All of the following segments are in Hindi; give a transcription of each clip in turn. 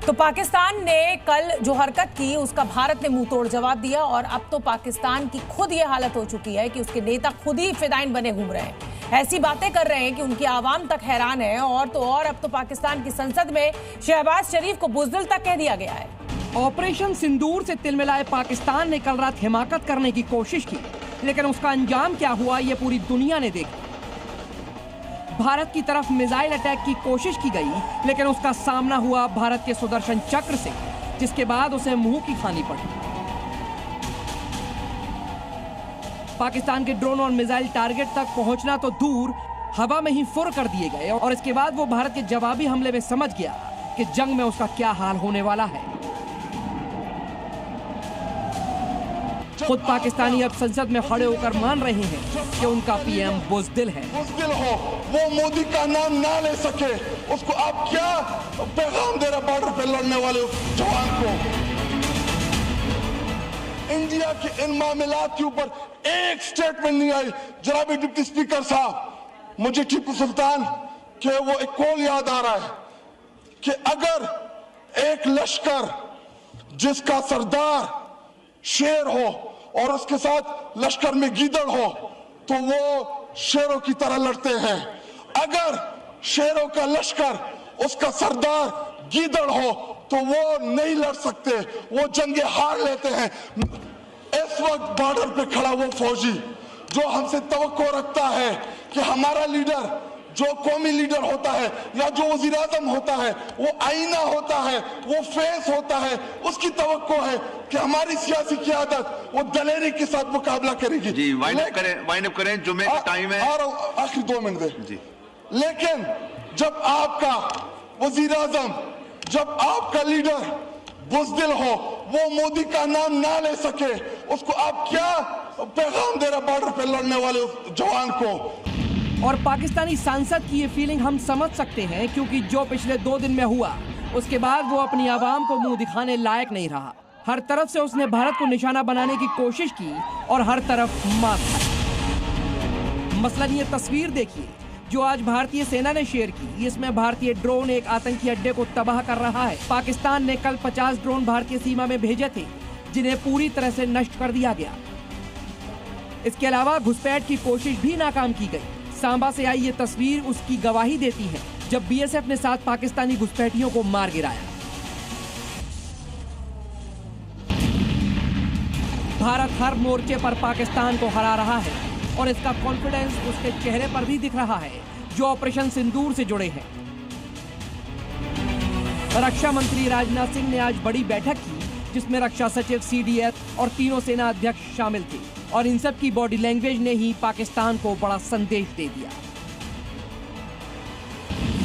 तो पाकिस्तान ने कल जो हरकत की उसका भारत ने मुंह तोड़ जवाब दिया और अब तो पाकिस्तान की खुद ये हालत हो चुकी है कि उसके नेता खुद ही फिदाइन बने घूम रहे हैं, ऐसी बातें कर रहे हैं कि उनकी आवाम तक हैरान है। और तो और अब तो पाकिस्तान की संसद में शहबाज शरीफ को बुज़दिल तक कह दिया गया है। ऑपरेशन सिंदूर से तिलमिलाए पाकिस्तान ने कल रात हिमाकत करने की कोशिश की, लेकिन उसका अंजाम क्या हुआ ये पूरी दुनिया ने देखा। भारत की तरफ मिसाइल अटैक की कोशिश की गई, लेकिन उसका सामना हुआ भारत के सुदर्शन चक्र से, जिसके बाद उसे मुंह की खानी पड़ी। पाकिस्तान के ड्रोन और मिसाइल टारगेट तक पहुंचना तो दूर, हवा में ही फुर कर दिए गए और इसके बाद वो भारत के जवाबी हमले में समझ गया कि जंग में उसका क्या हाल होने वाला है। खुद पाकिस्तानी अब संसद में खड़े होकर मान रहे हैं कि उनका पीएम बुज़दिल है। बुज़दिल हो, वो मोदी का नाम ना ले सके, उसको आप क्या पैगाम दे रहे बॉर्डर पे लड़ने वाले जवान को। इंडिया के इन मामलात के ऊपर एक स्टेटमेंट नहीं आई। जनाब डिप्टी स्पीकर साहब, मुझे टीपू सुल्तान के वो एक कॉल याद आ रहा है कि अगर एक लश्कर जिसका सरदार शेर हो और उसके साथ लश्कर में गीदड़ हो तो वो शेरों की तरह लड़ते हैं। अगर शेरों का लश्कर उसका सरदार गीदड़ हो तो वो नहीं लड़ सकते, वो जंगे हार लेते हैं। इस वक्त बॉर्डर पे खड़ा वो फौजी जो हमसे तवक्को रखता है कि हमारा लीडर, जो कौमी लीडर होता है या जो वजीर आजम होता है, वो आईना होता है, वो फेस होता है, उसकी तवक्को है कि हमारी सियासी क़यादत वो दलेरी के साथ मुकाबला करेगी। जी, वाइंड अप करें, जुम्मे का टाइम है। आखिरी 2 मिनट दे जी। लेकिन जब आपका वजीर आजम, जब आपका लीडर बुज़दिल हो, वो मोदी का नाम ना ले सके, उसको आप क्या पैगाम दे रहे बॉर्डर पे लड़ने वाले जवान को। और पाकिस्तानी सांसद की ये फीलिंग हम समझ सकते हैं, क्योंकि जो पिछले 2 दिन में हुआ उसके बाद वो अपनी आवाम को मुंह दिखाने लायक नहीं रहा। हर तरफ से उसने भारत को निशाना बनाने की कोशिश की और हर तरफ मार खाई। मसलन ये तस्वीर देखिए जो आज भारतीय सेना ने शेयर की। इसमें भारतीय ड्रोन एक आतंकी अड्डे को तबाह कर रहा है। पाकिस्तान ने कल 50 ड्रोन भारतीय सीमा में भेजे थे, जिन्हें पूरी तरह से नष्ट कर दिया गया। इसके अलावा घुसपैठ की कोशिश भी नाकाम की गई। सांबा से आई ये तस्वीर उसकी गवाही देती है, जब बीएसएफ ने 7 पाकिस्तानी घुसपैठियों को मार गिराया। भारत हर मोर्चे पर पाकिस्तान को हरा रहा है और इसका कॉन्फिडेंस उसके चेहरे पर भी दिख रहा है, जो ऑपरेशन सिंदूर से जुड़े हैं। रक्षा मंत्री राजनाथ सिंह ने आज बड़ी बैठक की, जिसमें रक्षा सचिव, सीडीएस और तीनों सेना अध्यक्ष शामिल थे और इन सब की बॉडी लैंग्वेज ने ही पाकिस्तान को बड़ा संदेश दे दिया।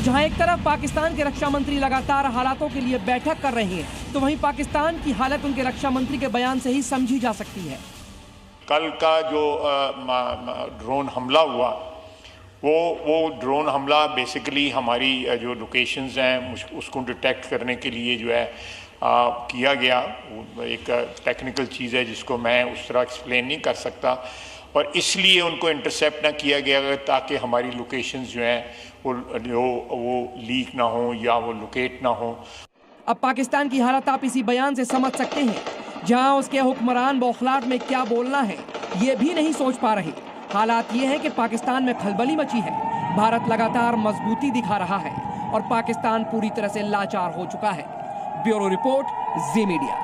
जहां एक तरफ पाकिस्तान के रक्षा मंत्री लगातार हालातों के लिए बैठक कर रहे हैं, तो वहीं पाकिस्तान की हालत उनके रक्षा मंत्री के बयान से ही समझी जा सकती है। कल का जो ड्रोन हमला हुआ, वो ड्रोन हमला बेसिकली हमारी जो लोकेशंस हैं उसको डिटेक्ट करने के लिए जो है किया गया। एक टेक्निकल चीज़ है जिसको मैं उस तरह एक्सप्लेन नहीं कर सकता, और इसलिए उनको इंटरसेप्ट ना किया गया ताकि हमारी लोकेशंस जो हैं वो लीक ना हो या वो लोकेट ना हो। अब पाकिस्तान की हालत आप इसी बयान से समझ सकते हैं, जहां उसके हुक्मरान बौखलाहट में क्या बोलना है ये भी नहीं सोच पा रहे। हालात ये हैं कि पाकिस्तान में खलबली मची है। भारत लगातार मजबूती दिखा रहा है और पाकिस्तान पूरी तरह से लाचार हो चुका है। ब्यूरो रिपोर्ट, जी मीडिया।